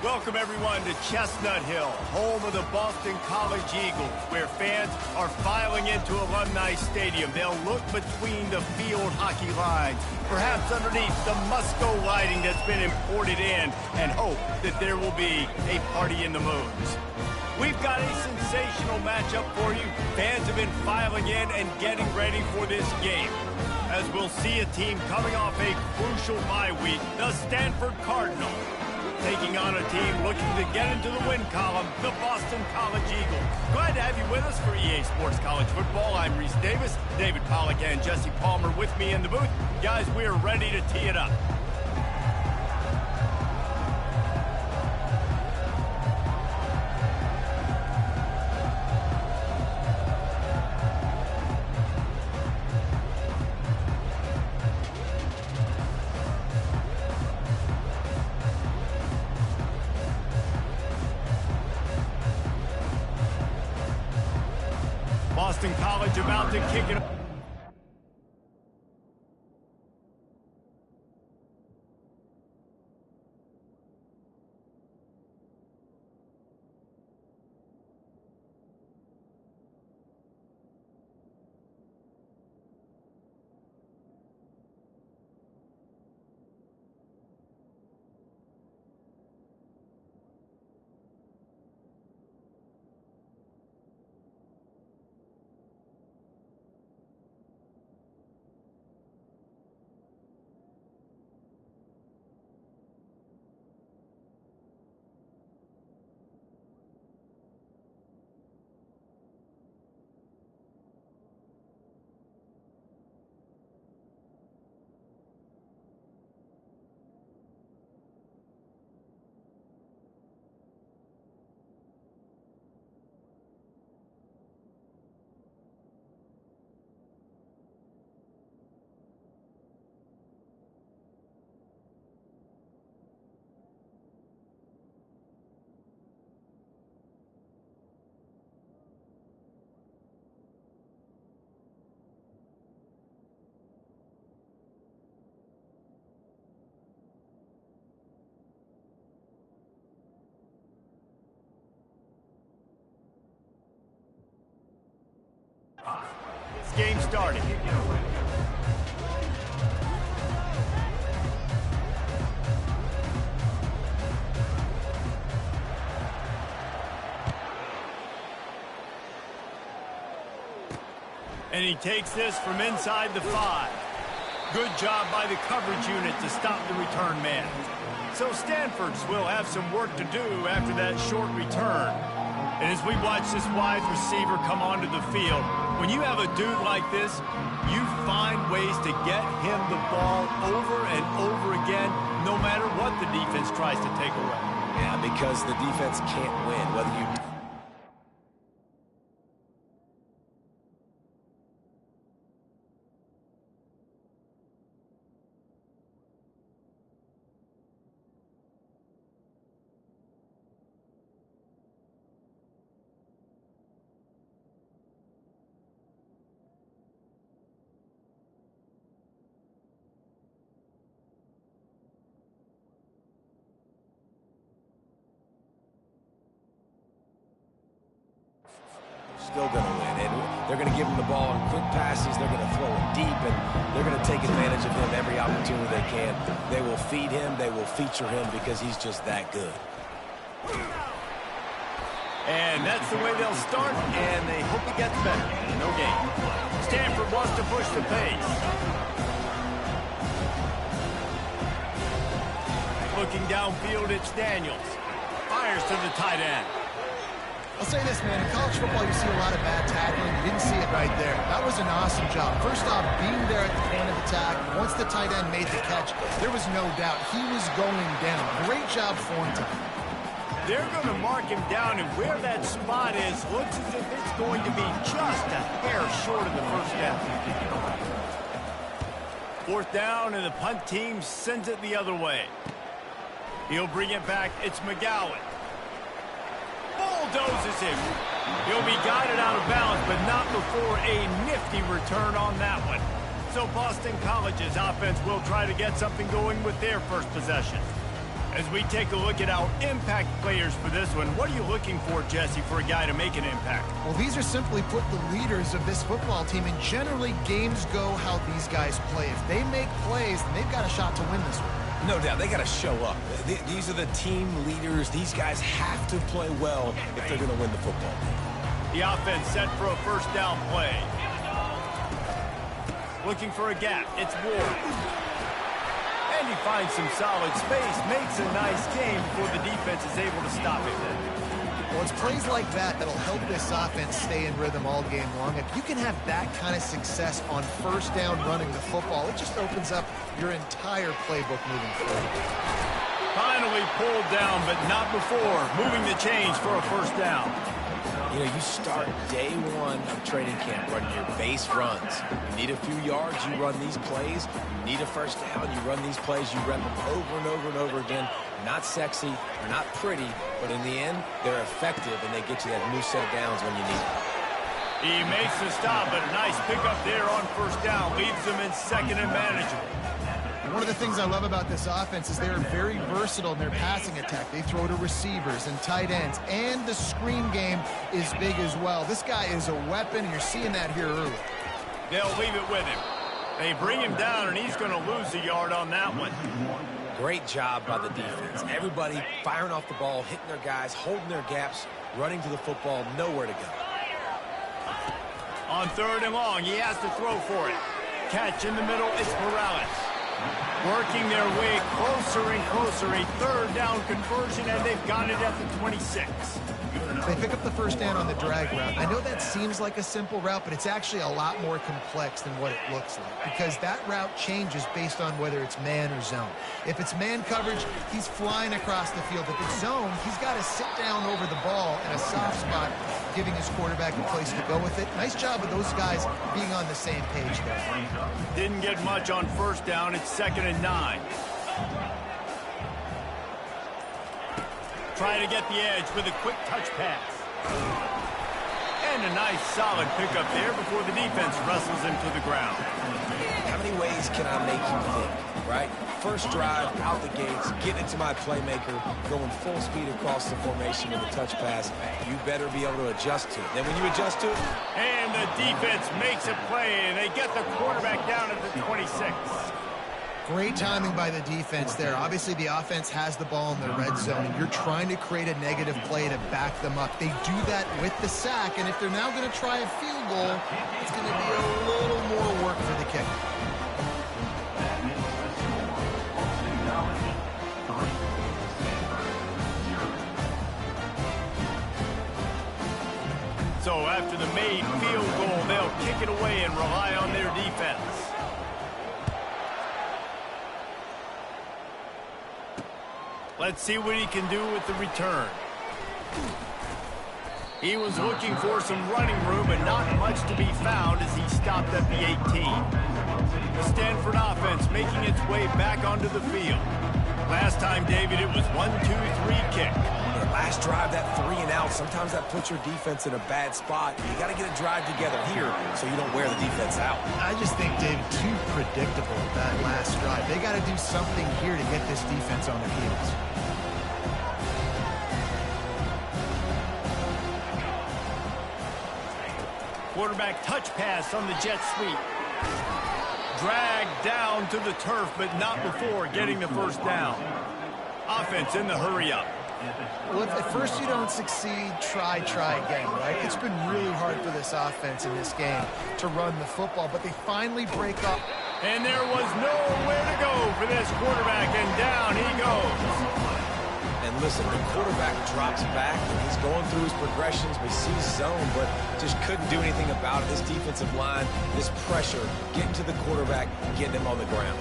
Welcome, everyone, to Chestnut Hill, home of the Boston College Eagles, where fans are filing into Alumni Stadium. They'll look between the field hockey lines, perhaps underneath the Musco lighting that's been imported in, and hope that there will be a party in the moons. We've got a sensational matchup for you. Fans have been filing in and getting ready for this game, as we'll see a team coming off a crucial bye week, the Stanford Cardinals, taking on a team looking to get into the win column, the Boston College Eagles. Glad to have you with us for EA Sports College Football. I'm Reese Davis, David Pollack and Jesse Palmer with me in the booth. Guys, we are ready to tee it up. Boston College about to kick it. This game started. And he takes this from inside the 5. Good job by the coverage unit to stop the return man. So Stanford's will have some work to do after that short return. And as we watch this wide receiver come onto the field, when you have a dude like this, you find ways to get him the ball over and over again, no matter what the defense tries to take away. Yeah, because the defense can't win, whether you... Still going to win, and they're going to give him the ball in quick passes. They're going to throw it deep, and they're going to take advantage of him every opportunity they can. They will feed him, they will feature him because he's just that good. And that's the way they'll start, and they hope it gets better. No game. Stanford wants to push the pace. Looking downfield, it's Daniels. Fires to the tight end. I'll say this, man. In college football, you see a lot of bad tackling. You didn't see it right there. That was an awesome job. First off, being there at the point of attack. Once the tight end made the catch, there was no doubt he was going down. Great job for him today. They're going to mark him down, and where that spot is looks as if it's going to be just a hair short of the first down. Fourth down, and the punt team sends it the other way. He'll bring it back. It's McGowan. Bulldozes him. He'll be guided out of bounds, but not before a nifty return on that one. So Boston College's offense will try to get something going with their first possession. As we take a look at our impact players for this one, what are you looking for, Jesse, for a guy to make an impact? Well, these are simply put the leaders of this football team, and generally games go how these guys play. If they make plays, then they've got a shot to win this one. No doubt, they got to show up. These are the team leaders. These guys have to play well if they're going to win the football game. The offense set for a first down play. Looking for a gap. It's Ward. And he finds some solid space, makes a nice game before the defense is able to stop it. Well, it's plays like that that'll help this offense stay in rhythm all game long. If you can have that kind of success on first down running the football, it just opens up your entire playbook moving forward. Finally pulled down, but not before moving the chains for a first down. You know, you start day one of training camp running your base runs. You need a few yards, you run these plays. You need a first down, you run these plays. You rep them over and over and over again. Not sexy, they're not pretty, but in the end, they're effective, and they get you that new set of downs when you need it. He makes the stop, but a nice pickup there on first down. Leaves them in second and manageable. One of the things I love about this offense is they are very versatile in their passing attack. They throw to receivers and tight ends, and the screen game is big as well. This guy is a weapon, and you're seeing that here early. They'll leave it with him. They bring him down, and he's going to lose a yard on that one. Great job by the defense. Everybody firing off the ball, hitting their guys, holding their gaps, running to the football, nowhere to go. On third and long, he has to throw for it. Catch in the middle, it's Morales. Working their way closer and closer. A third down conversion, and they've got it at the 26. They pick up the first down on the drag route. I know that seems like a simple route, but it's actually a lot more complex than what it looks like, because that route changes based on whether it's man or zone. If it's man coverage, he's flying across the field. If it's zone, he's got to sit down over the ball in a soft spot, giving his quarterback a place to go with it. Nice job of those guys being on the same page there. Didn't get much on first down. It's 2nd and 9. Trying to get the edge with a quick touch pass. And a nice solid pickup there before the defense wrestles him to the ground. How many ways can I make you think, right? First drive, out the gates, getting it to my playmaker, going full speed across the formation with a touch pass. You better be able to adjust to it. Then when you adjust to it... And the defense makes a play, and they get the quarterback down at the 26. Great timing by the defense there. Obviously, the offense has the ball in the red zone, and you're trying to create a negative play to back them up. They do that with the sack, and if they're now going to try a field goal, it's going to be a little more work for the kicker. So after the made field goal, they'll kick it away and rely on their defense. Let's see what he can do with the return. He was looking for some running room, but not much to be found as he stopped at the 18. The Stanford offense making its way back onto the field. Last time, David, it was 1-2-3 kick. Last drive, that 3 and out, sometimes that puts your defense in a bad spot. You got to get a drive together here so you don't wear the defense out. I just think, David, too predictable that last drive. They got to do something here to get this defense on their heels. Quarterback touch pass on the jet sweep. Dragged down to the turf, but not before getting the first down. Offense in the hurry up. Well, if at first you don't succeed, try again, right? It's been really hard for this offense in this game to run the football, but they finally break up. And there was nowhere to go for this quarterback, and down he goes. And listen, the quarterback drops back, and he's going through his progressions. We see zone, but just couldn't do anything about it. This defensive line, this pressure, getting to the quarterback, getting him on the ground.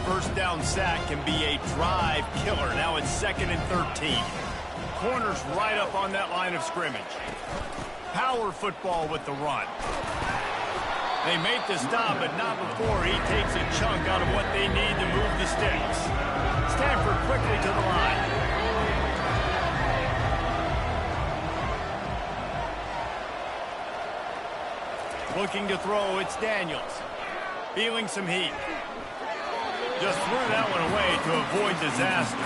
First down sack can be a drive killer. Now it's 2nd and 13. Corners right up on that line of scrimmage. Power football with the run. They make the stop, but not before he takes a chunk out of what they need to move the sticks. Stanford quickly to the line. Looking to throw, it's Daniels. Feeling some heat. Just threw that one away to avoid disaster.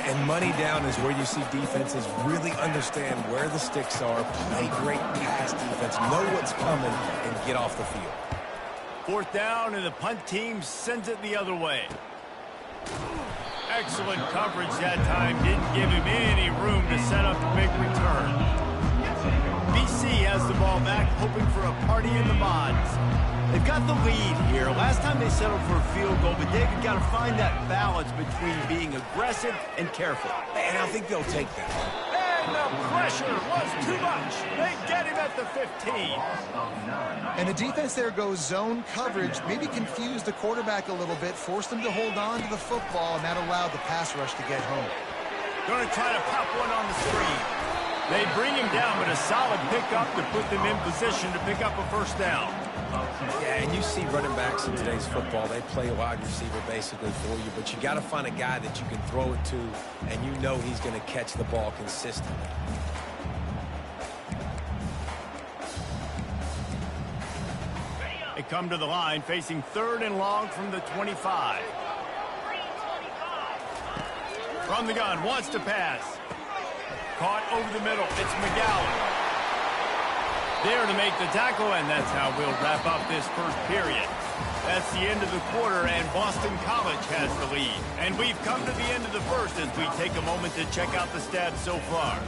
And money down is where you see defenses really understand where the sticks are, play great pass defense, know what's coming, and get off the field. 4th down, and the punt team sends it the other way. Excellent coverage that time. Didn't give him any room to set up a big return. BC has the ball back, hoping for a party in the mods. They've got the lead here. Last time they settled for a field goal, but they've got to find that balance between being aggressive and careful. And I think they'll take that. And the pressure was too much. They get him at the 15. And the defense there goes zone coverage, maybe confused the quarterback a little bit, forced him to hold on to the football, and that allowed the pass rush to get home. Going to try to pop one on the screen. They bring him down, but a solid pickup to put them in position to pick up a 1st down. Yeah, and you see running backs in today's football, they play a wide receiver basically for you, but you got to find a guy that you can throw it to, and you know he's going to catch the ball consistently. They come to the line facing 3rd and long from the 25. From the gun, wants to pass. Caught over the middle, it's McGowan. There to make the tackle, and that's how we'll wrap up this 1st period. That's the end of the quarter, and Boston College has the lead. And we've come to the end of the 1st as we take a moment to check out the stats so far.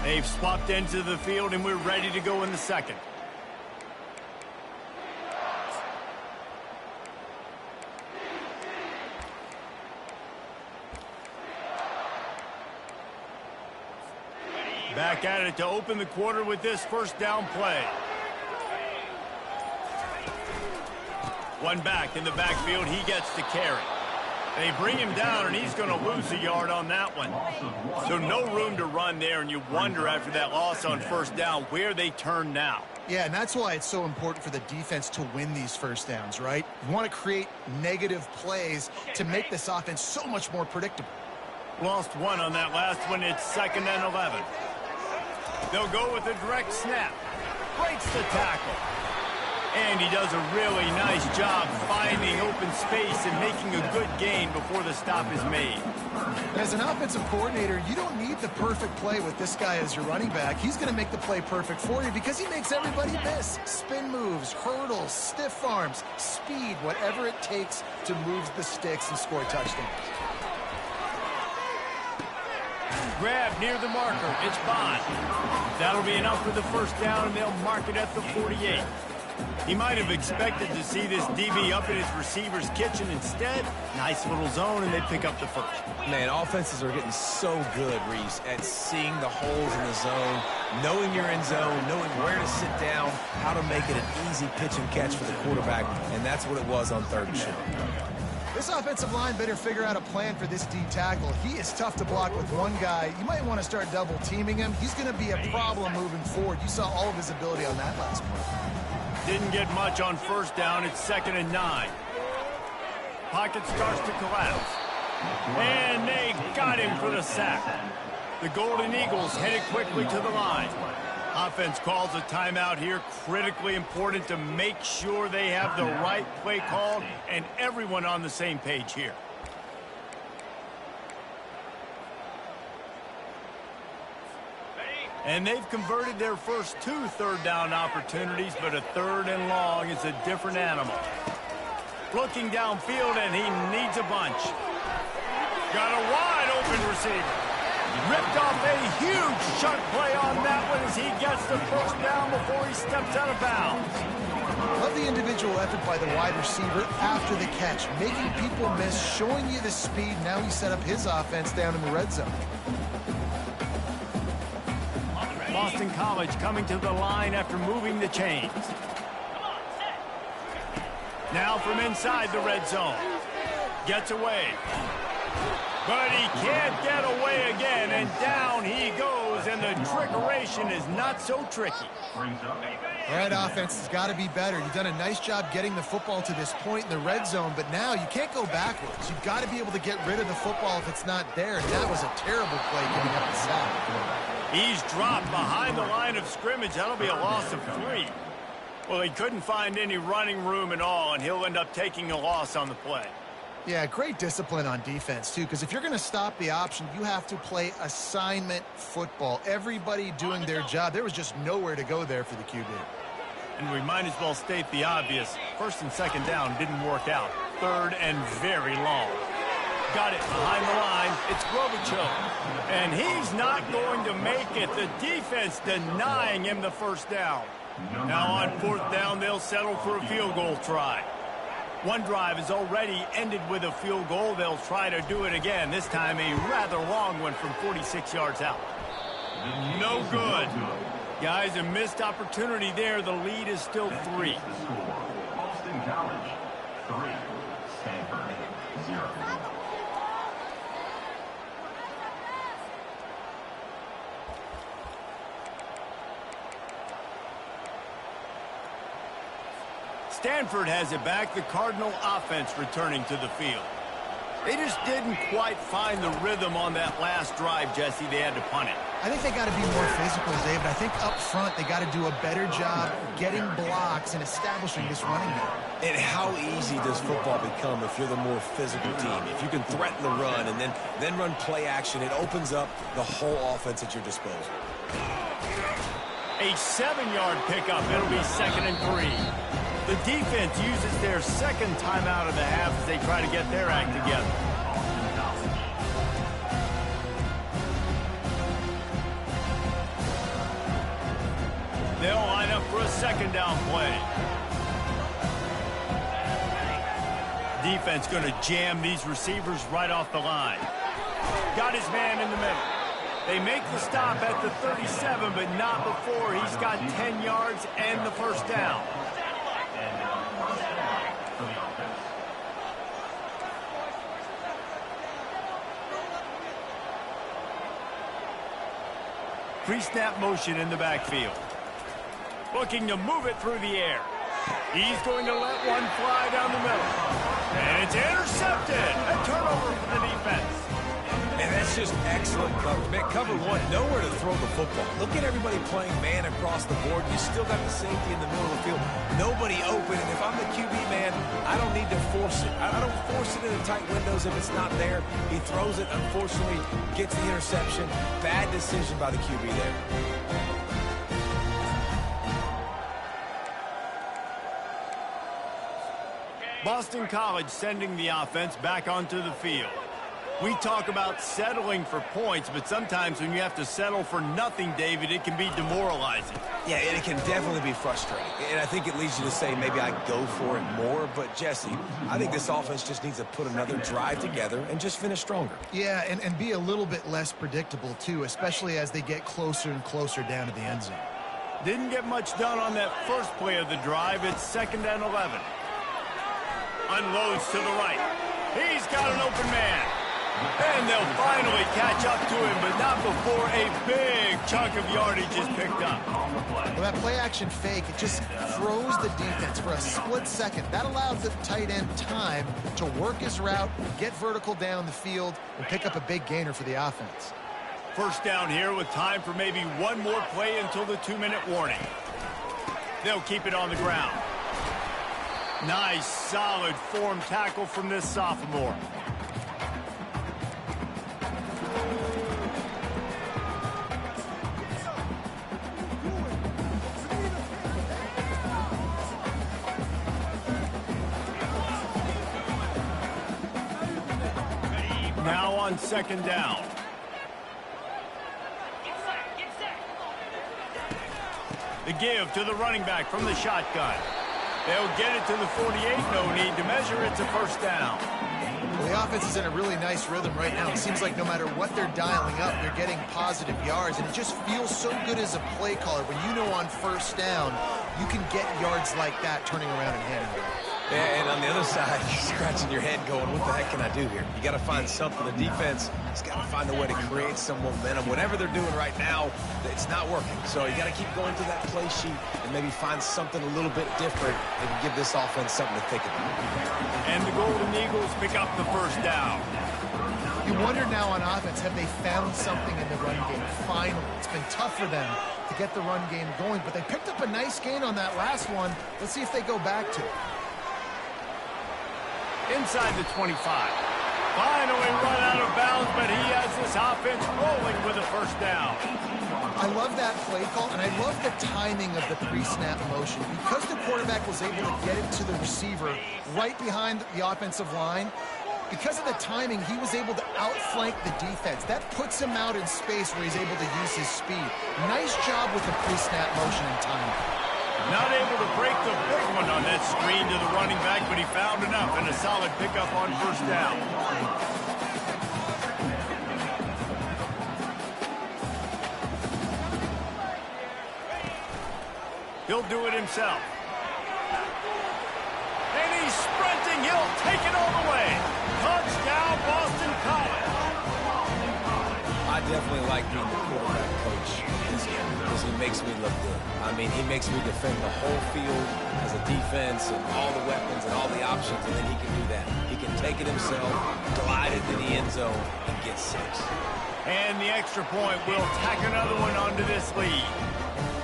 They've swapped ends of the field, and we're ready to go in the 2nd. Back at it to open the quarter with this 1st down play. One back in the backfield. He gets to carry. They bring him down, and he's going to lose a yard on that one. So no room to run there, and you wonder after that loss on 1st down where they turn now. Yeah, and that's why it's so important for the defense to win these 1st downs, right? You want to create negative plays to make this offense so much more predictable. Lost one on that last one. It's 2nd and 11. They'll go with a direct snap. Breaks the tackle. And he does a really nice job finding open space and making a good gain before the stop is made. As an offensive coordinator, you don't need the perfect play with this guy as your running back. He's going to make the play perfect for you because he makes everybody miss. Spin moves, hurdles, stiff arms, speed, whatever it takes to move the sticks and score touchdowns. Grab near the marker. It's Bond. That'll be enough for the 1st down, and they'll mark it at the 48. He might have expected to see this DB up in his receiver's kitchen. Instead, nice little zone, and they pick up the 1st. Man, offenses are getting so good, Reese, at seeing the holes in the zone, knowing you're in zone, knowing where to sit down, how to make it an easy pitch and catch for the quarterback, and that's what it was on 3rd and short. This offensive line better figure out a plan for this D tackle. He is tough to block with one guy. You might want to start double teaming him. He's going to be a problem moving forward. You saw all of his ability on that last play. Didn't get much on 1st down. It's 2nd and 9. Pocket starts to collapse. And they got him for the sack. The Golden Eagles headed quickly to the line. Offense calls a timeout here. Critically important to make sure they have the right play called and everyone on the same page here. And they've converted their first 2 3rd down opportunities, but a 3rd and long is a different animal. Looking downfield, and he needs a bunch. Got a wide open receiver. Ripped off a huge chunk play on that one as he gets the 1st down before he steps out of bounds. Love the individual effort by the wide receiver after the catch, making people miss, showing you the speed. Now he set up his offense down in the red zone. Boston College coming to the line after moving the chains. Now from inside the red zone. Gets away. But he can't get away again, and down he goes goes, and the trickeration is not so tricky. All right, offense has got to be better. You've done a nice job getting the football to this point in the red zone, but now you can't go backwards. You've got to be able to get rid of the football if it's not there, and that was a terrible play giving up the sack. He's dropped behind the line of scrimmage. That'll be a loss of 3. Well, he couldn't find any running room at all, and he'll end up taking a loss on the play. Yeah, great discipline on defense, too, because if you're going to stop the option, you have to play assignment football. Everybody doing their job. There was just nowhere to go there for the QB. And we might as well state the obvious. First and second down didn't work out. Third and very long. Got it behind the line. It's Grovichuk. And he's not going to make it. The defense denying him the first down. Now on fourth down, they'll settle for a field goal try. One drive has already ended with a field goal. They'll try to do it again. This time a rather long one from 46 yards out. No good. Guys, a missed opportunity there. The lead is still 3. Boston College, 3. Stanford, 0. Stanford has it back. The Cardinal offense returning to the field. They just didn't quite find the rhythm on that last drive, Jesse. They had to punt it. I think they got to be more physical, David. I think up front they got to do a better job getting blocks and establishing this running game. And how easy does football become if you're the more physical team? If you can threaten the run and then run play action, it opens up the whole offense at your disposal. A 7-yard pickup. It'll be 2nd and 3. The defense uses their second timeout of the half as they try to get their act together. They'll line up for a second down play. Defense going to jam these receivers right off the line. Got his man in the middle. They make the stop at the 37, but not before he's got 10 yards and the first down. Pre-snap motion in the backfield. Looking to move it through the air. He's going to let one fly down the middle. And it's intercepted. A turnover for the defense. And that's just excellent coverage. Man, cover one, nowhere to throw the football. Look at everybody playing man across the board. You still got the safety in the middle of the field. Nobody open. And if I'm the QB, man, I don't need to force it. I don't force it in the tight windows if it's not there. He throws it, unfortunately, gets the interception. Bad decision by the QB there. Boston College sending the offense back onto the field. We talk about settling for points, but sometimes when you have to settle for nothing, David, it can be demoralizing. Yeah, and it can definitely be frustrating. And I think it leads you to say maybe I go for it more. But, Jesse, I think this offense just needs to put another drive together and just finish stronger. Yeah, and be a little bit less predictable, too, especially as they get closer and closer down to the end zone. Didn't get much done on that first play of the drive. It's 2nd and 11. Unloads to the right. He's got an open man. And they'll finally catch up to him, but not before a big chunk of yardage is picked up. Well, that play-action fake, it just froze the defense for a split second. That allowed the tight end time to work his route, get vertical down the field, and pick up a big gainer for the offense. First down here with time for maybe one more play until the 2-minute warning. They'll keep it on the ground. Nice, solid form tackle from this sophomore. Now on 2nd down. The give to the running back from the shotgun. They'll get it to the 48. No need to measure. It's a first down. Well, the offense is in a really nice rhythm right now. It seems like no matter what they're dialing up, they're getting positive yards. And it just feels so good as a play caller when you know on first down, you can get yards like that turning around and handing it. And on the other side, you're scratching your head going, what the heck can I do here? You got to find something. The defense has got to find a way to create some momentum. Whatever they're doing right now, it's not working. So you got to keep going to that play sheet and maybe find something a little bit different that can give this offense something to think about. And the Golden Eagles pick up the first down. You wonder now on offense, have they found something in the run game? Finally, it's been tough for them to get the run game going, but they picked up a nice gain on that last one. Let's see if they go back to it. Inside the 25. Finally run out of bounds, but he has this offense rolling with a first down. I love that play call, and I love the timing of the pre-snap motion. Because the quarterback was able to get it to the receiver right behind the offensive line, because of the timing, he was able to outflank the defense. That puts him out in space where he's able to use his speed. Nice job with the pre-snap motion and timing. Not able to break the big one on that screen to the running back, but he found enough and a solid pickup on first down. He'll do it himself. And he's sprinting. He'll take it all the way. Touchdown, Boston College. I definitely like being the quarterback coach this game because he makes me look good. I mean, he makes me defend the whole field as a defense and all the weapons and all the options, and then he can do that. He can take it himself, glide it to the end zone, and get 6. And the extra point will tack another one onto this lead.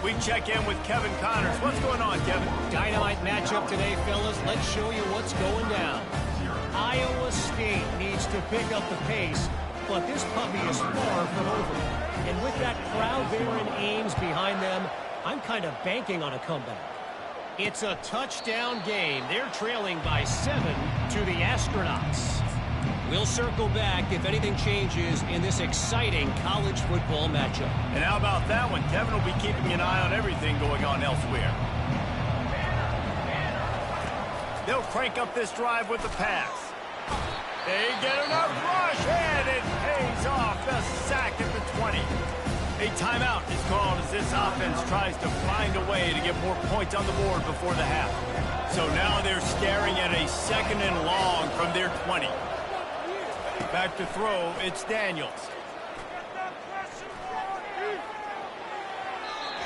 We check in with Kevin Connors. What's going on, Kevin? Dynamite matchup today, fellas. Let's show you what's going down. Iowa State needs to pick up the pace, but this puppy is far from over. And with that crowd there in Ames behind them, I'm kind of banking on a comeback. It's a touchdown game. They're trailing by 7 to the Astronauts. We'll circle back if anything changes in this exciting college football matchup. And how about that one? Kevin will be keeping an eye on everything going on elsewhere. They'll crank up this drive with the pass. They get enough rush, and it pays off. The sack at the 20. A timeout is called as this offense tries to find a way to get more points on the board before the half. So now they're staring at a 2nd and long from their 20. Back to throw, it's Daniels.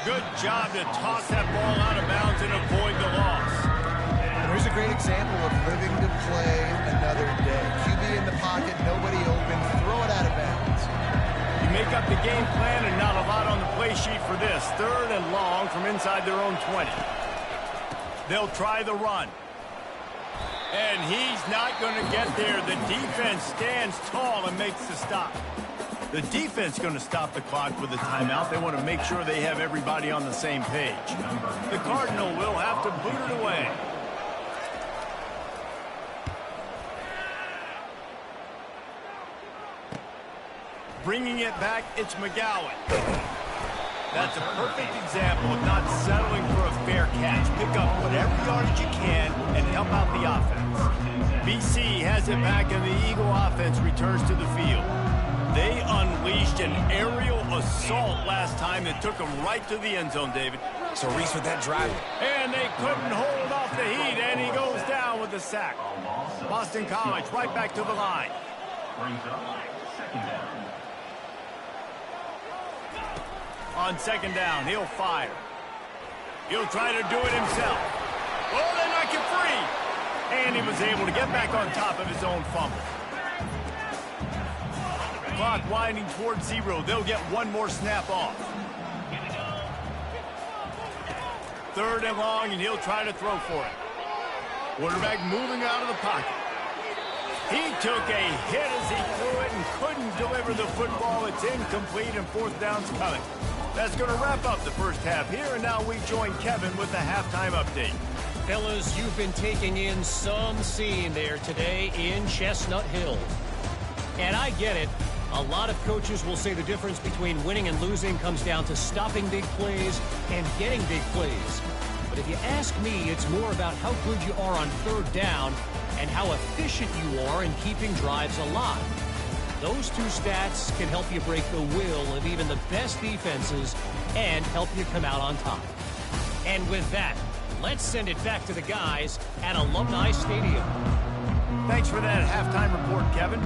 Good job to toss that ball out of bounds and avoid the loss. Here's a great example of living to play another day. QB in the pocket, nobody open, throw it out of bounds. You make up the game plan and not a lot on the play sheet for this. 3rd and long from inside their own 20. They'll try the run. And he's not going to get there. The defense stands tall and makes the stop. The defense going to stop the clock with a timeout. They want to make sure they have everybody on the same page. The Cardinal will have to boot it away. Bringing it back, it's McGowan. That's a perfect example of not settling for a fair catch. Pick up whatever yardage you can and help out the offense. BC has it back, and the Eagle offense returns to the field. They unleashed an aerial assault last time that took them right to the end zone, David. So Reese with that drive. And they couldn't hold off the heat, and he goes down with the sack. Boston College right back to the line. Brings up 2nd down. On 2nd down, he'll fire. He'll try to do it himself. Oh, they knock it free. And he was able to get back on top of his own fumble. Clock winding towards 0. They'll get one more snap off. 3rd and long, and he'll try to throw for it. Quarterback moving out of the pocket. He took a hit as he threw it and couldn't deliver the football. It's incomplete, and 4th down's coming. That's going to wrap up the first half here, and now we join Kevin with the halftime update. Fellas, you've been taking in some scene there today in Chestnut Hill. And I get it. A lot of coaches will say the difference between winning and losing comes down to stopping big plays and getting big plays. But if you ask me, it's more about how good you are on 3rd down and how efficient you are in keeping drives alive. Those two stats can help you break the will of even the best defenses and help you come out on top. And with that, Let's send it back to the guys at Alumni Stadium. Thanks for that halftime report, Kevin.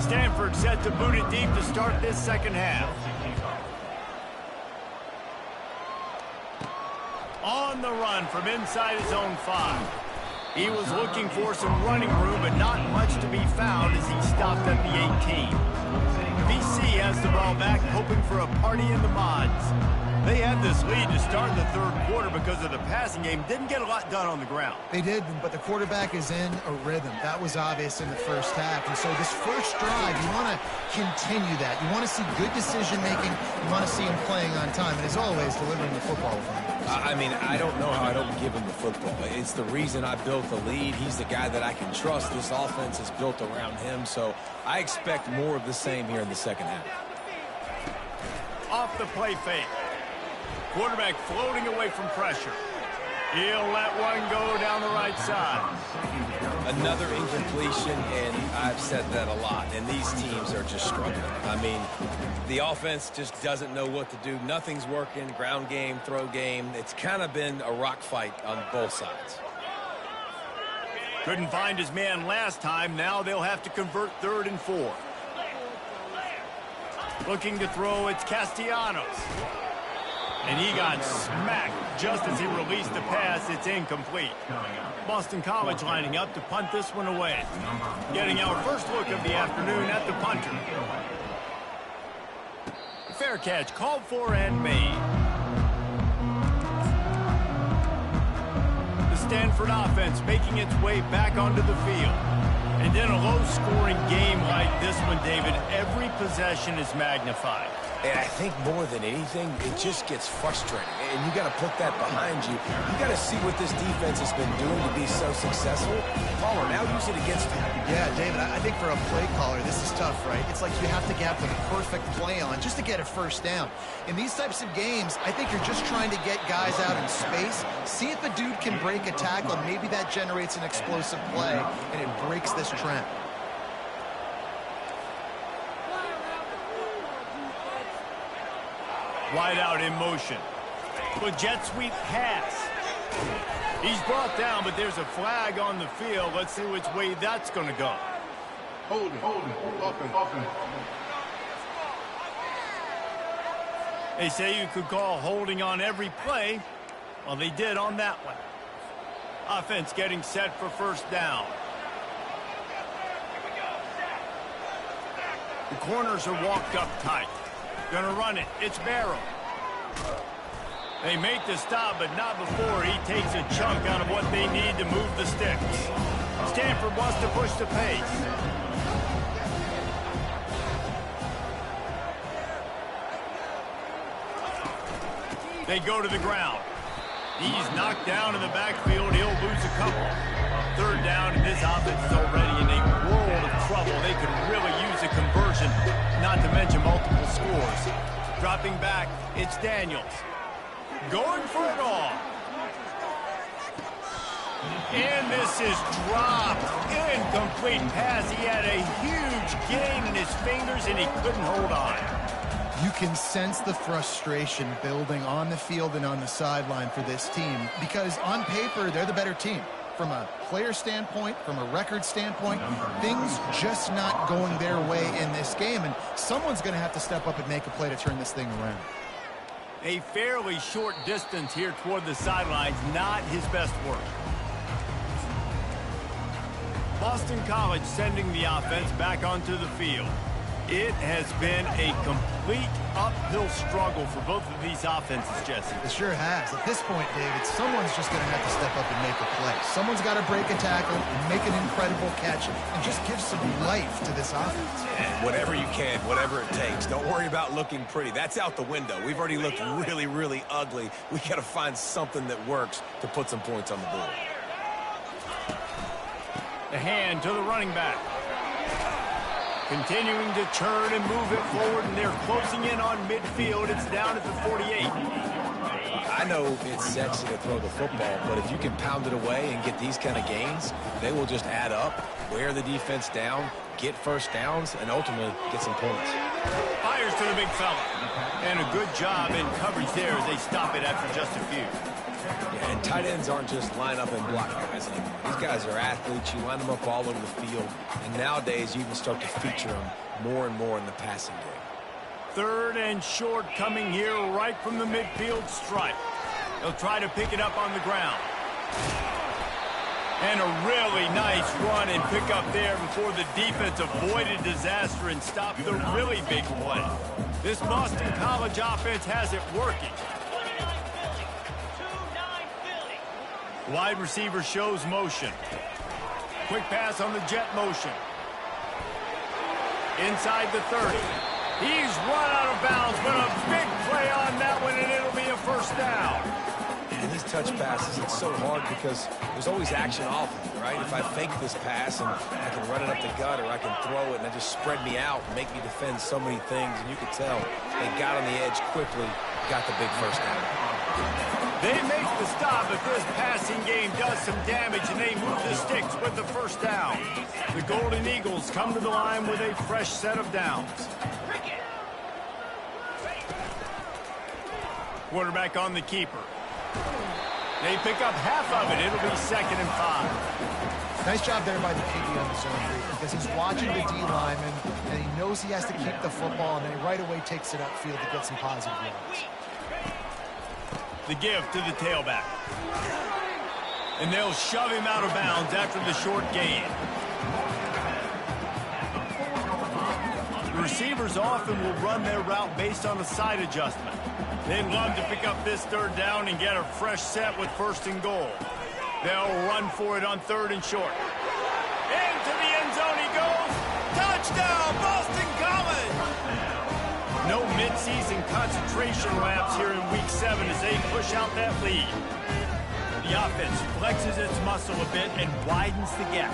Stanford set to boot it deep to start this second half. On the run from inside his own 5. He was looking for some running room, but not much to be found as he stopped at the 18. BC has the ball back, hoping for a party in the mods. They had this lead to start the third quarter because of the passing game. Didn't get a lot done on the ground. They did, but the quarterback is in a rhythm. That was obvious in the first half. And so this first drive, you want to continue that. You want to see good decision-making. You want to see him playing on time. And as always, delivering the football for him. I mean, I don't know how I don't give him the football. It's the reason I built the lead. He's the guy that I can trust. This offense is built around him. So I expect more of the same here in the second half. Off the play fake. Quarterback floating away from pressure. He'll let one go down the right side. Another incompletion, and I've said that a lot, and these teams are just struggling. I mean, the offense just doesn't know what to do. Nothing's working. Ground game, throw game. It's kind of been a rock fight on both sides. Couldn't find his man last time. Now they'll have to convert 3rd and 4. Looking to throw, it's Castellanos. And he got smacked just as he released the pass. It's incomplete. Boston College lining up to punt this one away. Getting our first look of the afternoon at the punter. Fair catch called for and made. The Stanford offense making its way back onto the field. And in a low-scoring game like this one, David, every possession is magnified. And I think more than anything, it just gets frustrating. And you got to put that behind you. You got to see what this defense has been doing to be so successful. Caller, now use it against him. Yeah, David, I think for a play caller, this is tough, right? It's like you have to get the perfect play on just to get a first down. In these types of games, I think you're just trying to get guys out in space, see if a dude can break a tackle, and maybe that generates an explosive play, and it breaks this trend. Wide out in motion. With jet sweep pass. He's brought down, but there's a flag on the field. Let's see which way that's going to go. Hold it, open. They say you could call holding on every play. Well, they did on that one. Offense getting set for first down. The corners are walked up tight. Gonna run it. It's Barrow. They make the stop, but not before he takes a chunk out of what they need to move the sticks. Stanford wants to push the pace. They go to the ground. He's knocked down in the backfield. He'll lose a couple. 3rd down, and this offense is already in a world of trouble. They could really use a conversion, not to mention multiple scores. Dropping back, it's Daniels. Going for it all. And this is dropped. Incomplete pass. He had a huge gain in his fingers, and he couldn't hold on. You can sense the frustration building on the field and on the sideline for this team because on paper, they're the better team. From a player standpoint, from a record standpoint, things just not going their way in this game, and someone's going to have to step up and make a play to turn this thing around. A fairly short distance here toward the sidelines, not his best work. Boston College sending the offense back onto the field. It has been a complete uphill struggle for both of these offenses, Jesse. It sure has. At this point, David, someone's just going to have to step up and make a play. Someone's got to break a tackle, make an incredible catch, and just give some life to this offense. Whatever you can, whatever it takes. Don't worry about looking pretty. That's out the window. We've already looked really, really ugly. We got to find something that works to put some points on the board. The hand to the running back. Continuing to turn and move it forward, and they're closing in on midfield. It's down at the 48. I I know it's sexy to throw the football, but if you can pound it away and get these kind of gains, they will just add up, wear the defense down, get first downs, and ultimately get some points. Fires to the big fella. And a good job in coverage there as they stop it after just a few. Yeah, and tight ends aren't just line up and block guys anymore. These guys are athletes. You line them up all over the field. And nowadays, you can start to feature them more and more in the passing game. 3rd and short coming here right from the midfield stripe. They'll try to pick it up on the ground. And a really nice run and pick up there before the defense avoided disaster and stopped the really big play. This Boston College offense has it working. Wide receiver shows motion. Quick pass on the jet motion. Inside the 30. He's run out of bounds, but a big play on that one, and it'll be a first down. And these touch passes, it's so hard because there's always action off of it, right? If I fake this pass and I can run it up the gut or I can throw it and it just spread me out and make me defend so many things, and you can tell they got on the edge quickly, got the big first down. They make the stop, but this passing game does some damage, and they move the sticks with the first down. The Golden Eagles come to the line with a fresh set of downs. Quarterback on the keeper. They pick up half of it. It'll be 2nd and 5. Nice job there by the QB on the zone read because he's watching the D lineman, and he knows he has to keep the football, and then he right away takes it upfield to get some positive yards. The give to the tailback. And they'll shove him out of bounds after the short gain. The receivers often will run their route based on a side adjustment. They'd love to pick up this 3rd down and get a fresh set with 1st and goal. They'll run for it on 3rd and short. Into the end zone he goes. Touchdown, Boston College! No mid-season concentration laps here in Week 7 as they push out that lead. The offense flexes its muscle a bit and widens the gap.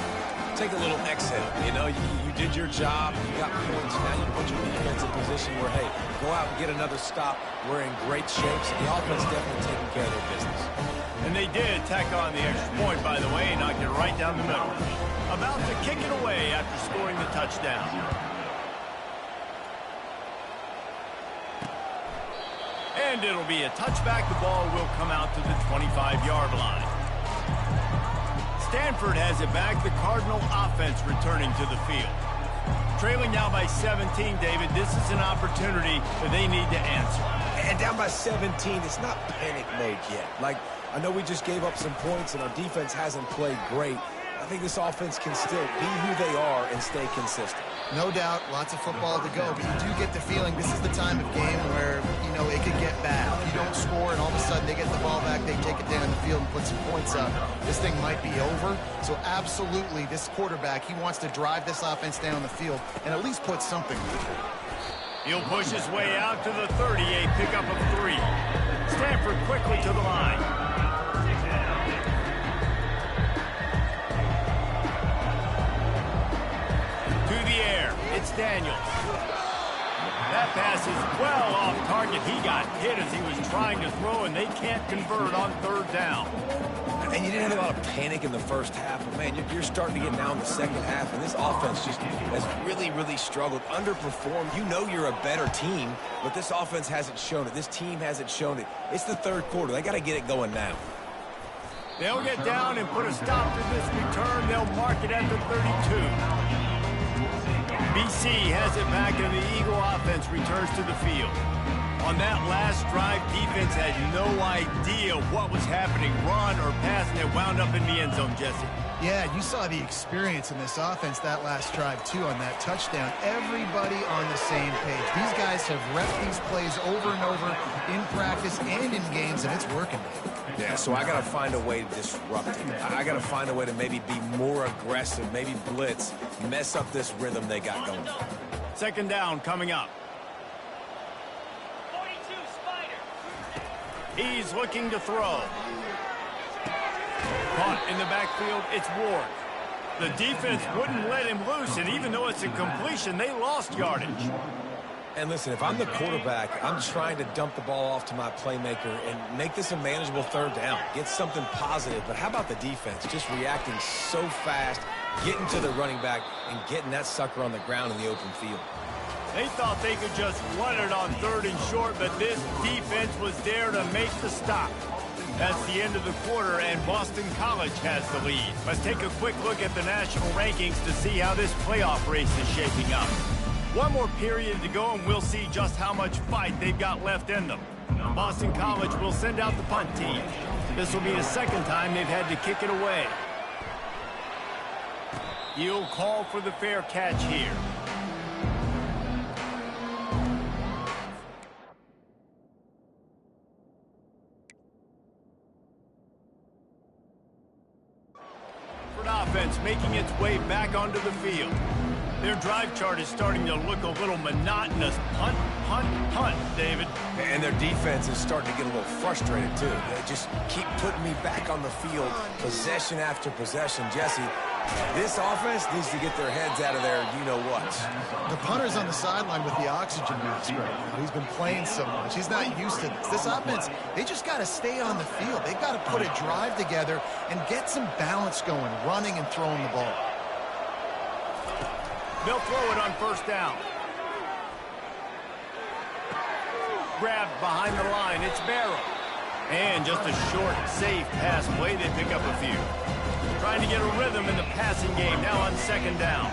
Take a little exhale. You know, you did your job. You got points. Now you put your defense in position where, hey, go out and get another stop. We're in great shape. So the offense definitely taking care of their business. And they did tack on the extra point, by the way, and knocked it right down the middle. About to kick it away after scoring the touchdown. And it'll be a touchback. The ball will come out to the 25-yard line. Stanford has it back. The Cardinal offense returning to the field. Trailing now by 17, David. This is an opportunity that they need to answer. And down by 17, it's not panic mode yet. Like, I know we just gave up some points and our defense hasn't played great. I think this offense can still be who they are and stay consistent. No doubt, lots of football to go, but you do get the feeling this is the time of game where, you know, it could get bad. If you don't score and all of a sudden they get the ball back, they take it down the field and put some points up, this thing might be over. So absolutely, this quarterback, he wants to drive this offense down the field and at least put something. He'll push his way out to the 30, a pickup of 3. Stanford quickly to the line. It's Daniels. That pass is well off target. He got hit as he was trying to throw, and they can't convert on 3rd down. And you didn't have a lot of panic in the first half, but, man, you're starting to get down in the second half, and this offense just has really, really struggled, underperformed. You know you're a better team, but this offense hasn't shown it. This team hasn't shown it. It's the 3rd quarter. They got to get it going now. They'll get down and put a stop to this return. They'll mark it at the 32. BC has it back, and the Eagle offense returns to the field. On that last drive, defense had no idea what was happening, run or pass, and it wound up in the end zone, Jesse. Yeah, you saw the experience in this offense that last drive, too, on that touchdown. Everybody on the same page. These guys have repped these plays over and over in practice and in games, and it's working. Yeah, so I got to find a way to disrupt it. I got to find a way to maybe be more aggressive, maybe blitz, mess up this rhythm they got going. 2nd down coming up. 42 Spider. He's looking to throw. Caught in the backfield, it's Ward. The defense wouldn't let him loose, and even though it's a completion, they lost yardage. And listen, if I'm the quarterback, I'm trying to dump the ball off to my playmaker and make this a manageable third down. Get something positive. But how about the defense? Just reacting so fast, getting to the running back, and getting that sucker on the ground in the open field. They thought they could just run it on 3rd and short, but this defense was there to make the stop. That's the end of the quarter, and Boston College has the lead. Let's take a quick look at the national rankings to see how this playoff race is shaping up. One more period to go, and we'll see just how much fight they've got left in them. Boston College will send out the punt team. This will be the 2nd time they've had to kick it away. He'll call for the fair catch here. Offense making its way back onto the field. Their drive chart is starting to look a little monotonous. Punt, punt, punt, David. And their defense is starting to get a little frustrated, too. They just keep putting me back on the field, possession after possession. Jesse, this offense needs to get their heads out of there, you-know-what. The punter's on the sideline with the oxygen mask right now. He's been playing so much. He's not used to this. This offense, they just got to stay on the field. They've got to put a drive together and get some balance going, running and throwing the ball. They'll throw it on 1st down. Grabbed behind the line. It's Barrow. And just a short, safe pass play. They pick up a few. Trying to get a rhythm in the passing game now on 2nd down.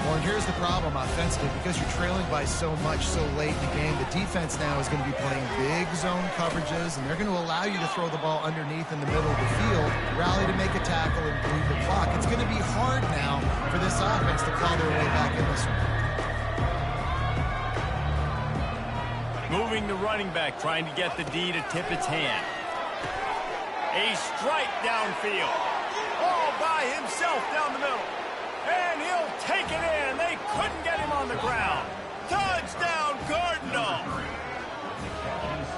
Well, and here's the problem offensively. Because you're trailing by so much so late in the game, the defense now is going to be playing big zone coverages, and they're going to allow you to throw the ball underneath in the middle of the field, rally to make a tackle, and bleed the clock. It's going to be hard now for this offense to claw their way back in this one. Moving the running back, trying to get the D to tip its hand. A strike downfield. All by himself down the middle. And he'll take it in. They couldn't get him on the ground. Touchdown, Cardinal.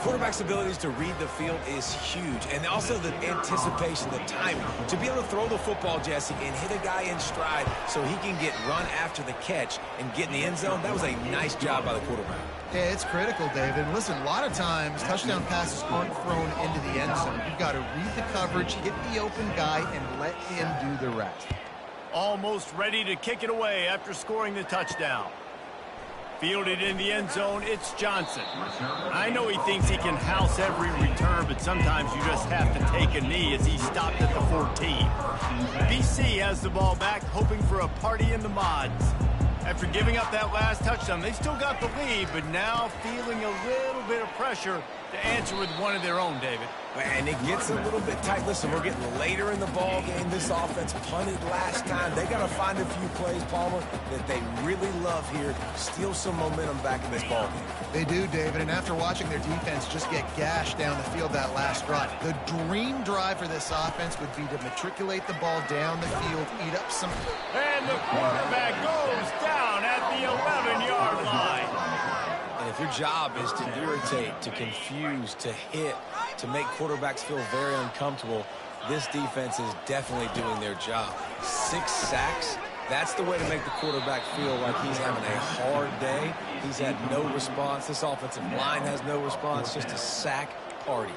Quarterback's abilities to read the field is huge, and also the anticipation, the timing. To be able to throw the football, Jesse, and hit a guy in stride so he can get run after the catch and get in the end zone, that was a nice job by the quarterback. Yeah, it's critical, David. Listen, a lot of times, touchdown passes aren't thrown into the end zone. You've got to read the coverage, hit the open guy, and let him do the rest. Almost ready to kick it away after scoring the touchdown. Fielded in the end zone, it's Johnson. I know he thinks he can house every return, but sometimes you just have to take a knee as he stopped at the 14. BC has the ball back, hoping for a party in the mods. After giving up that last touchdown, they've still got the lead, but now feeling a little bit of pressure to answer with one of their own, David. And it gets a little bit tight. Listen, we're getting later in the ball game. This offense punted last time. They got to find a few plays, Palmer, that they really love here. Steal some momentum back in this ball game. They do, David, and after watching their defense just get gashed down the field that last drive, the dream drive for this offense would be to matriculate the ball down the field, eat up some... And the quarterback goes down at the 11-yard line. And if your job is to irritate, to confuse, to hit, to make quarterbacks feel very uncomfortable, this defense is definitely doing their job. 6 sacks, that's the way to make the quarterback feel like he's having a hard day. He's had no response. This offensive line has no response, just a sack party.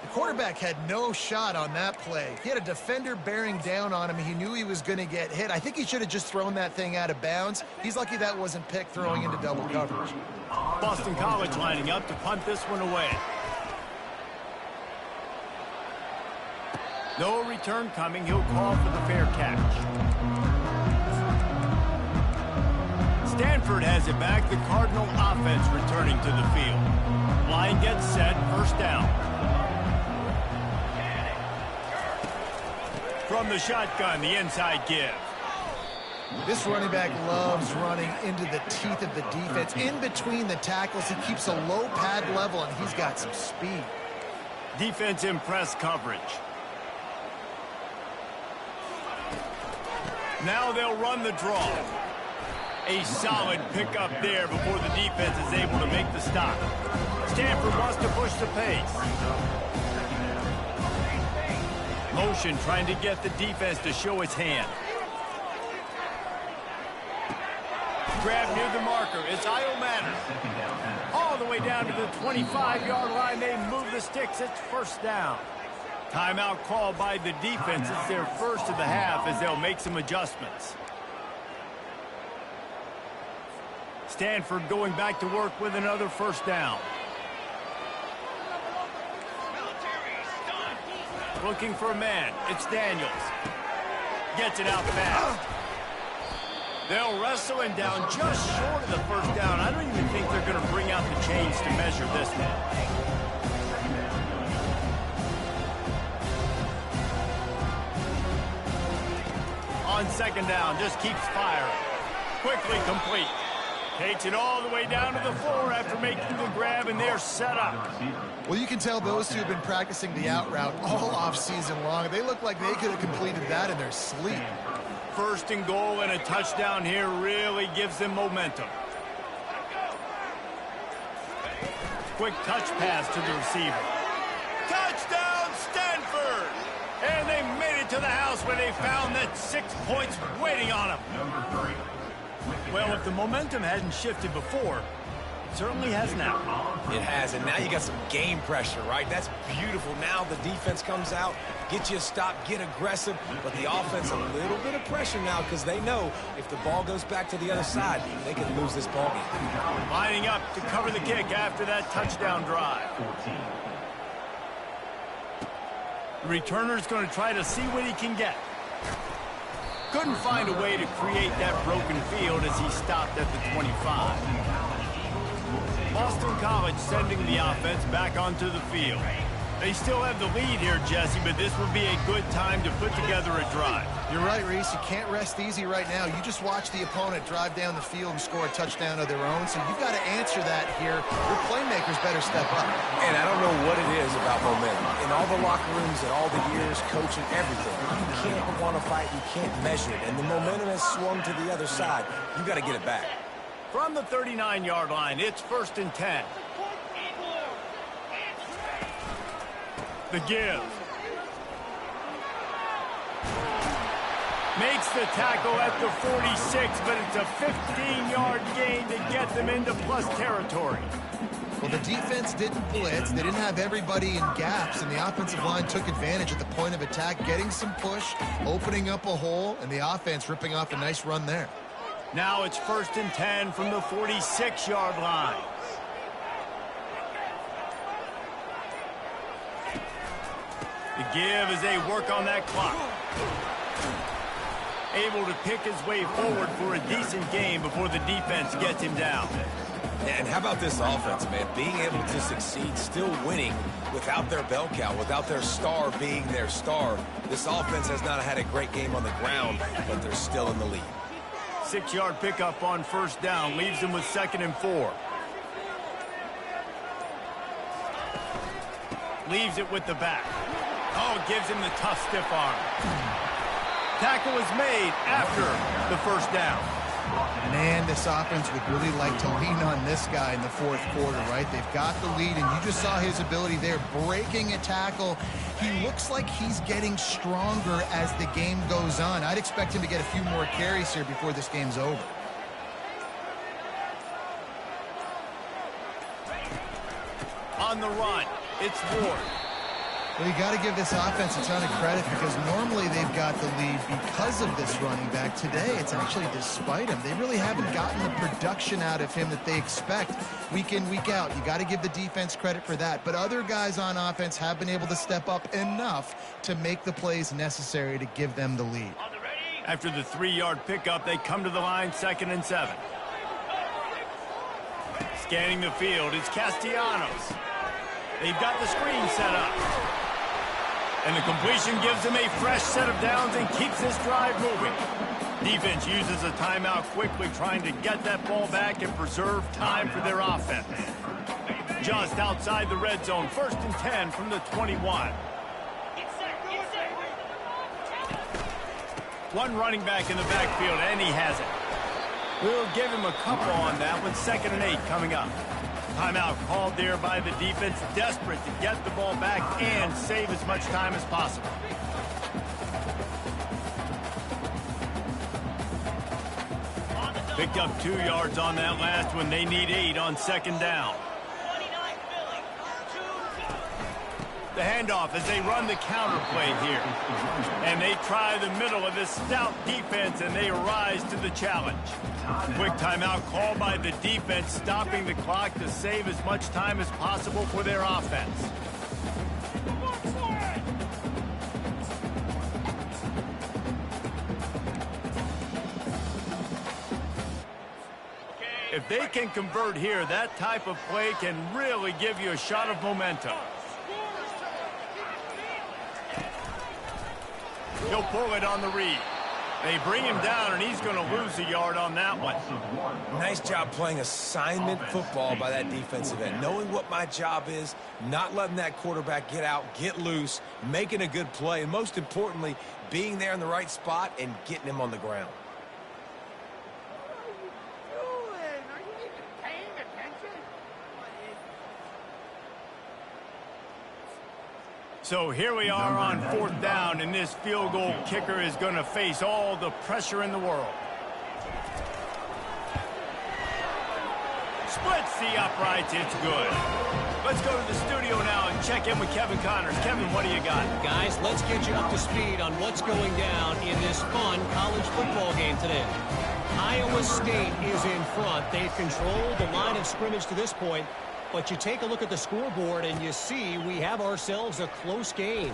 The quarterback had no shot on that play. He had a defender bearing down on him. He knew he was going to get hit. I think he should have just thrown that thing out of bounds. He's lucky that wasn't picked throwing into double coverage. Boston College lining up to punt this one away. No return coming. He'll call for the fair catch. Stanford has it back. The Cardinal offense returning to the field. Line gets set. 1st down. From the shotgun, the inside give. This running back loves running into the teeth of the defense. In between the tackles, he keeps a low pad level, and he's got some speed. Defense in press coverage. Now they'll run the draw. A solid pickup there before the defense is able to make the stop. Stanford wants to push the pace. Motion trying to get the defense to show its hand. grab near the marker. It's Iomanner. All the way down to the 25-yard line. They move the sticks. It's first down. Timeout called by the defense. It's their first of the half as they'll make some adjustments. Stanford going back to work with another first down. Looking for a man. It's Daniels. Gets it out fast. They'll wrestle him down just short of the first down. I don't even think they're going to bring out the chains to measure this one. On second down, just keeps firing. Quickly complete. Takes it all the way down to the floor after making the grab, and they're set up. Well, you can tell those two have been practicing the out route all off-season long. They look like they could have completed that in their sleep. First and goal and a touchdown here really gives them momentum. Quick touch pass to the receiver. Touchdown, Stanford! And they made it to the house where they found that 6 points waiting on them. Well, if the momentum hadn't shifted before, it certainly has now. It has, and now you got some game pressure, right? That's beautiful. Now the defense comes out, get you a stop, get aggressive, but the offense a little bit of pressure now because they know if the ball goes back to the other side, they can lose this ball game. Lining up to cover the kick after that touchdown drive. The returner's going to try to see what he can get. Couldn't find a way to create that broken field as he stopped at the 25. Boston College sending the offense back onto the field. They still have the lead here, Jesse, but this will be a good time to put together a drive. You're right, Reese. You can't rest easy right now. You just watch the opponent drive down the field and score a touchdown of their own, so you've got to answer that here. Your playmakers better step up. And I don't know what it is about momentum. In all the locker rooms and all the years, coaching, everything, you can't want to fight, you can't measure it. And the momentum has swung to the other side. You got to get it back. From the 39-yard line, it's 1st and 10. The give. Makes the tackle at the 46, but it's a 15-yard gain to get them into plus territory. Well, the defense didn't blitz. They didn't have everybody in gaps, and the offensive line took advantage at the point of attack, getting some push, opening up a hole, and the offense ripping off a nice run there. Now it's 1st and 10 from the 46-yard line. The give as they work on that clock. Able to pick his way forward for a decent game before the defense gets him down. And how about this offense, man? Being able to succeed, still winning without their bell cow, without their star being their star. This offense has not had a great game on the ground, but they're still in the lead. 6-yard pickup on 1st down leaves them with 2nd and 4. Leaves it with the back. Oh, gives him the tough stiff arm. Tackle is made after the 1st down. Man, this offense would really like to lean on this guy in the 4th quarter, right? They've got the lead, and you just saw his ability there, breaking a tackle. He looks like he's getting stronger as the game goes on. I'd expect him to get a few more carries here before this game's over. On the run, it's Ward. Well, you got to give this offense a ton of credit because normally they've got the lead because of this running back. Today, it's actually despite him. They really haven't gotten the production out of him that they expect week in, week out. You got to give the defense credit for that. But other guys on offense have been able to step up enough to make the plays necessary to give them the lead. After the 3-yard pickup, they come to the line, 2nd and 7. Scanning the field, it's Castellanos. They've got the screen set up. And the completion gives them a fresh set of downs and keeps this drive moving. Defense uses a timeout quickly, trying to get that ball back and preserve time for their offense. Just outside the red zone, 1st and 10 from the 21. One running back in the backfield, and he has it. We'll give him a couple on that one. 2nd and 8 coming up. Timeout called there by the defense, desperate to get the ball back and save as much time as possible. Picked up 2 yards on that last one. They need 8 on second down. The handoff as they run the counter play here. And they try the middle of this stout defense, and they rise to the challenge. Quick timeout called by the defense, stopping the clock to save as much time as possible for their offense. If they can convert here, that type of play can really give you a shot of momentum. He'll pull it on the read. They bring him down, and he's going to lose a yard on that one. Nice job playing assignment football by that defensive end. Knowing what my job is, not letting that quarterback get out, get loose, making a good play, and most importantly, being there in the right spot and getting him on the ground. So here we are on 4th down, and this field goal kicker is going to face all the pressure in the world. Splits the uprights. It's good. Let's go to the studio now and check in with Kevin Connors. Kevin, what do you got? Guys, let's get you up to speed on what's going down in this fun college football game today. Iowa State is in front. They've controlled the line of scrimmage to this point. But you take a look at the scoreboard and you see we have ourselves a close game.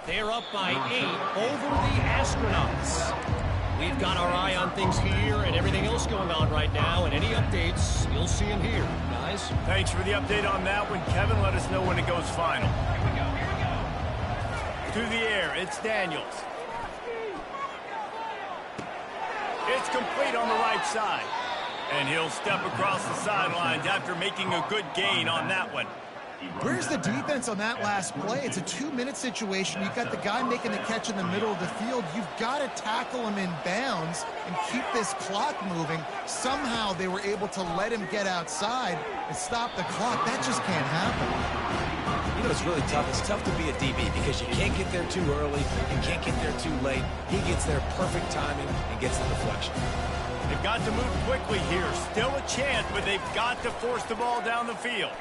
They're up by 8 over the Astronauts. We've got our eye on things here and everything else going on right now, and any updates, you'll see them here. Guys? Thanks for the update on that one, Kevin. Let us know when it goes final. To the air, it's Daniels. It's complete on the right side. And he'll step across the sidelines after making a good gain on that one. Where's the defense on that last play? It's a 2-minute situation. You've got the guy making the catch in the middle of the field. You've got to tackle him in bounds and keep this clock moving. Somehow they were able to let him get outside and stop the clock. That just can't happen. You know, it's really tough. It's tough to be a DB because you can't get there too early. You can't get there too late. He gets there perfect timing and gets the deflection. They've got to move quickly here. Still a chance, but they've got to force the ball down the field.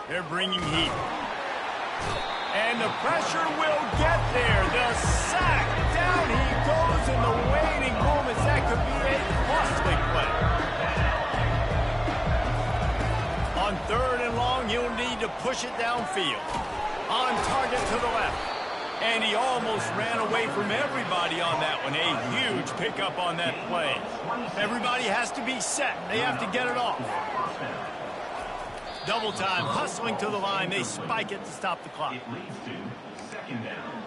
They're bringing heat. And the pressure will get there. The sack. Down he goes in the waiting moments. That could be a costly play. On 3rd and long, he'll need to push it downfield. On target to the left. And he almost ran away from everybody on that one. A huge pickup on that play. Everybody has to be set. They have to get it off. Double time, hustling to the line. They spike it to stop the clock. It leads to 2nd down.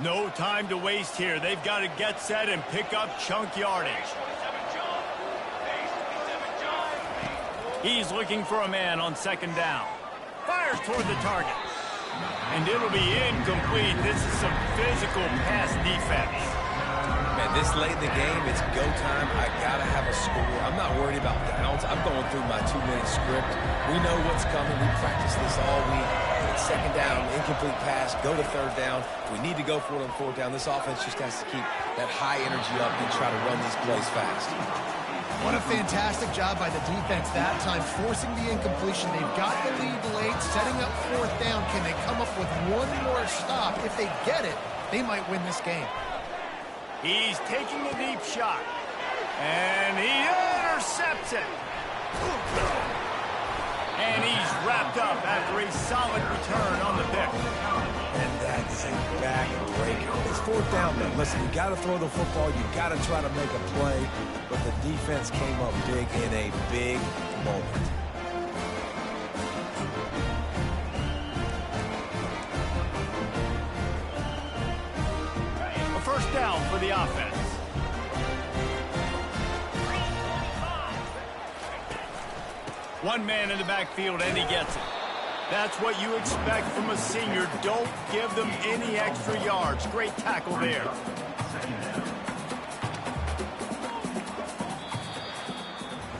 No time to waste here. They've got to get set and pick up chunk yardage. He's looking for a man on 2nd down. Fires toward the target. And it'll be incomplete. This is some physical pass defense. Man, this late in the game, it's go time. I got to have a score. I'm not worried about downs. I'm going through my 2-minute script. We know what's coming. We practice this all week. It's 2nd down, incomplete pass, go to 3rd down. We need to go for it on 4th down. This offense just has to keep that high energy up and try to run these plays fast. What a fantastic job by the defense that time, forcing the incompletion. They've got the lead late, setting up 4th down. Can they come up with one more stop? If they get it, they might win this game. He's taking a deep shot. And he intercepts it. And he's wrapped up after a solid return on the pick. And that's a backbreaker. It's 4th down, though. Listen, you got to throw the football. You got to try to make a play. But the defense came up big in a big moment. A 1st down for the offense. One man in the backfield, and he gets it. That's what you expect from a senior. Don't give them any extra yards. Great tackle there.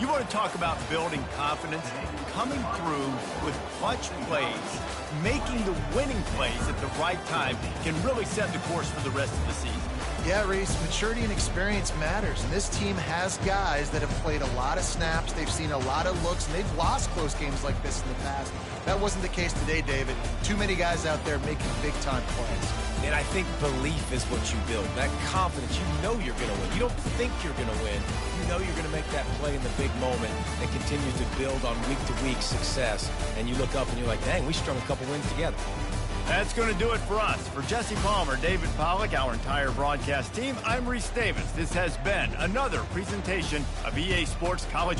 You You want to talk about building confidence? Coming through with clutch plays, making the winning plays at the right time can really set the course for the rest of the season. Yeah, Reese, maturity and experience matters, and this team has guys that have played a lot of snaps, they've seen a lot of looks, and they've lost close games like this in the past. That wasn't the case today, David. Too many guys out there making big-time plays. And I think belief is what you build. That confidence, you know you're going to win. You don't think you're going to win. You know you're going to make that play in the big moment and continue to build on week-to-week success. And you look up and you're like, dang, we strung a couple wins together. That's going to do it for us. For Jesse Palmer, David Pollack, our entire broadcast team, I'm Reese Davis. This has been another presentation of EA Sports College